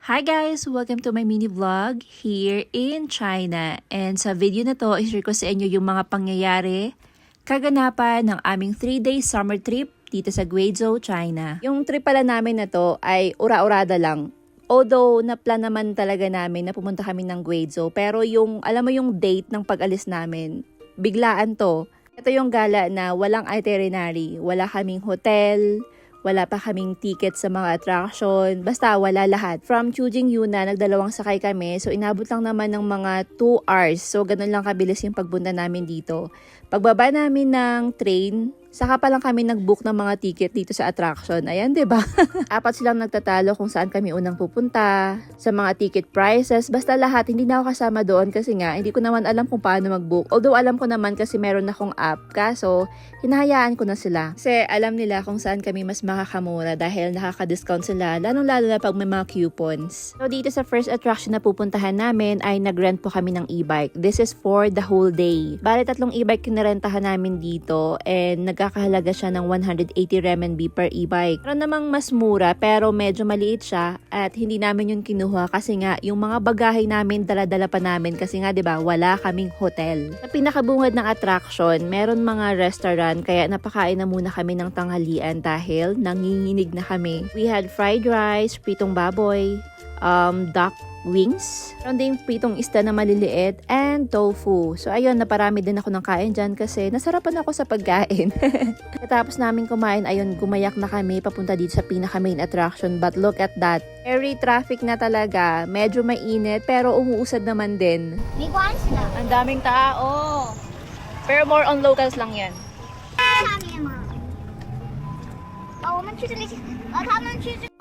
Hi guys! Welcome to my mini vlog here in China. And sa video na to, i-share ko sa inyo yung mga pangyayari, kaganapan ng aming 3-day summer trip dito sa Guizhou, China. Yung trip pala namin na to ay ura-urada lang. Although, na-plan naman talaga namin na pumunta kami ng Guizhou. Pero yung, alam mo yung date ng pag-alis namin, biglaan to. Ito yung gala na walang itinerary, wala kaming hotel, wala pa kaming ticket sa mga attraction. Basta wala lahat. From Chujing Yuna, nagdalawang sakay kami. So inabot lang naman ng mga 2 hours. So ganun lang kabilis yung pagbunta namin dito. Pagbaba namin ng train, saka pa lang kami nag-book ng mga ticket dito sa attraction. Ayan, 'di ba? Apat silang nagtatalo kung saan kami unang pupunta, sa mga ticket prices, basta lahat. Hindi na ako kasama doon kasi nga hindi ko naman alam kung paano mag-book. Although alam ko naman kasi meron akong app, kaso hinahayaan ko na sila. Kasi alam nila kung saan kami mas makakamura dahil nakaka-discount sila, lalong-lalo na pag may mga coupons. So dito sa first attraction na pupuntahan namin ay nag-rent po kami ng e-bike. This is for the whole day. Bale 3 e-bike kinarentahan namin dito and nagkakahalaga siya ng 180 RMB per e-bike. Pero namang mas mura pero medyo maliit siya at hindi namin yun kinuha kasi nga yung mga bagahe namin dala-dala pa namin kasi nga 'di ba wala kaming hotel. Sa pinakabungad ng attraction, meron mga restaurant kaya napakain na muna kami ng tanghalian dahil nanginginig na kami. We had fried rice, pritong baboy, duck wings, meron ding pritong isda na maliliit, and tofu. So ayun, naparami din ako ng kain dyan kasi nasarapan ako sa pagkain. Tapos namin kumain, ayun, gumayak na kami papunta dito sa pinaka main attraction. But look at that. Very traffic na talaga. Medyo mainit pero umuusad naman din. Ang daming tao. Pero more on locals lang yan.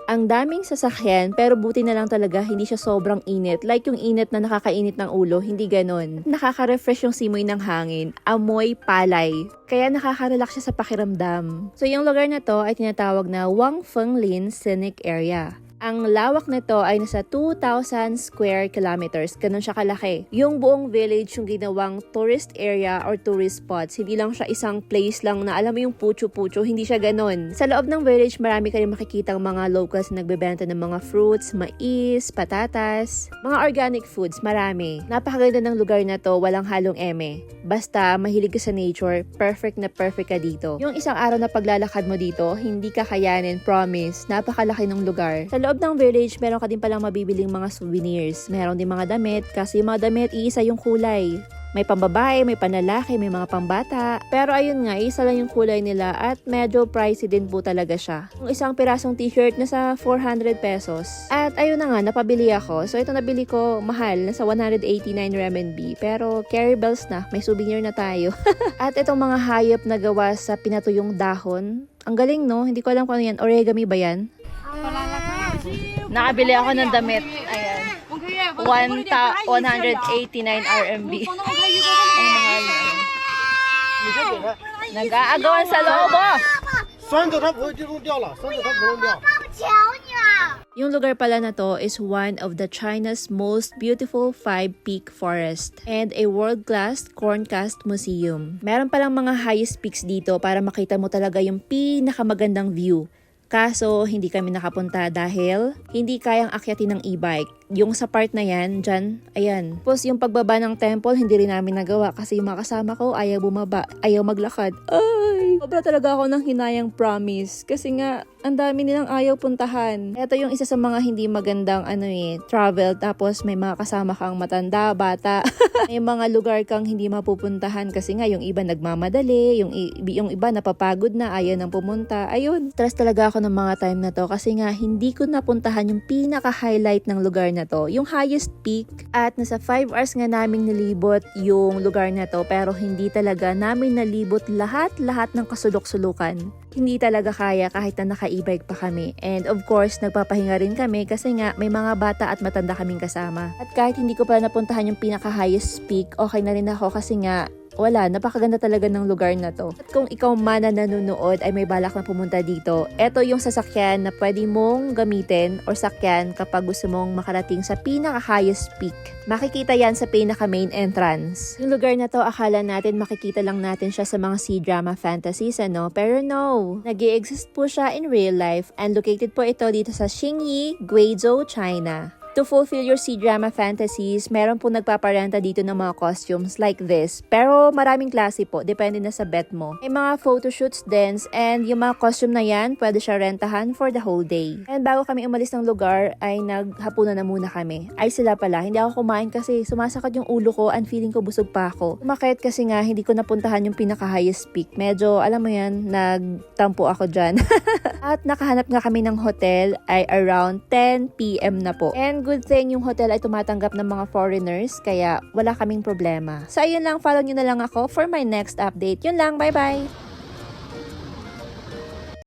Ang daming sasakyan pero buti na lang talaga hindi siya sobrang init. Like yung init na nakakainit ng ulo, hindi ganon. Nakaka-refresh yung simoy ng hangin. Amoy palay. Kaya nakaka-relax siya sa pakiramdam. So yung lugar na to ay tinatawag na Wangfenglin Scenic Area. Ang lawak nito ay nasa 2,000 square kilometers. Ganun siya kalaki. Yung buong village yung ginawang tourist area or tourist spots. Hindi lang siya isang place lang na alam mo yung pucho-pucho. Hindi siya ganun. Sa loob ng village, marami kayong makikita mga locals na nagbebenta ng mga fruits, mais, patatas, mga organic foods. Marami. Napakaganda ng lugar na to. Walang halong eme. Basta mahilig ka sa nature, perfect na perfect ka dito. Yung isang araw na paglalakad mo dito, hindi ka kayanin, promise. Napakalaki ng lugar. Sa loob ng village, meron ka din palang mabibiling mga souvenirs. Meron din mga damit, kasi yung mga damit, iisa yung kulay. May pambabae, may panlalaki, may mga pambata. Pero ayun nga, isa lang yung kulay nila at medyo pricey din po talaga siya. Yung isang pirasong t-shirt nasa 400 pesos. At ayun na nga, napabili ako. So ito nabili ko, mahal, nasa 189 RMB. Pero carry bells na, may souvenir na tayo. At itong mga hayop na gawa sa pinatuyong dahon. Ang galing no, hindi ko alam kung ano yan. Origami ba yan? Nakabili ako ng damit. Ayan. 189 RMB. Ang mahal na. Nag-aagawan sa loob. Yung lugar pala na to is one of the China's most beautiful 5-peak forest and a world-class corncast museum. Meron palang mga highest peaks dito para makita mo talaga yung pinakamagandang view. Kaso, hindi kami nakapunta dahil hindi kayang akyatin ng e-bike. Yung sa part na yan, dyan, ayan. Tapos yung pagbaba ng temple, hindi rin namin nagawa kasi yung mga kasama ko ayaw bumaba, ayaw maglakad. Ay! Sobra talaga ako ng hinayang promise. Kasi nga, ang dami nilang ayaw puntahan. Ito yung isa sa mga hindi magandang travel. Tapos may mga kasama kang matanda, bata. May mga lugar kang hindi mapupuntahan kasi nga yung iba nagmamadali, yung iba napapagod na, ayaw nang pumunta. Ayun, stress talaga ako ng mga time na to kasi nga hindi ko napuntahan yung pinaka-highlight ng lugar na to, yung highest peak. At nasa 5 hours nga naming nilibot yung lugar na to pero hindi talaga namin nalibot lahat ng kasulok-sulukan. Hindi talaga kaya kahit na naka-e-bike pa kami. And of course, nagpapahinga rin kami kasi nga may mga bata at matanda kaming kasama. At kahit hindi ko pa napuntahan yung pinaka-highest peak, okay na rin ako kasi nga wala, napakaganda talaga ng lugar na to. At kung ikaw man na nanonood ay may balak na pumunta dito, eto yung sasakyan na pwede mong gamitin or sakyan kapag gusto mong makarating sa pinaka-highest peak. Makikita yan sa pinaka-main entrance. Yung lugar na to, akala natin makikita lang natin siya sa mga C-drama fantasies, ano? Pero no, nag-i-exist po siya in real life and located po ito dito sa Xingyi, Guizhou, China. To fulfill your C-drama fantasies, meron po nagpaparenta dito ng mga costumes like this. Pero maraming klase po, depende na sa bet mo. May mga photoshoots din and yung mga costume na yan, pwede siya rentahan for the whole day. And bago kami umalis ng lugar, ay naghapunan na muna kami. Ay sila pala, hindi ako kumain kasi sumasakit yung ulo ko and feeling ko busog pa ako. Umakit kasi nga, hindi ko napuntahan yung pinaka-highest peak. Medyo, alam mo yan, nagtampo ako dyan. At nakahanap nga kami ng hotel ay around 10 PM na po. And good thing yung hotel ay tumatanggap ng mga foreigners kaya wala kaming problema. So ayun lang, follow nyo na lang ako for my next update. Yun lang, bye bye!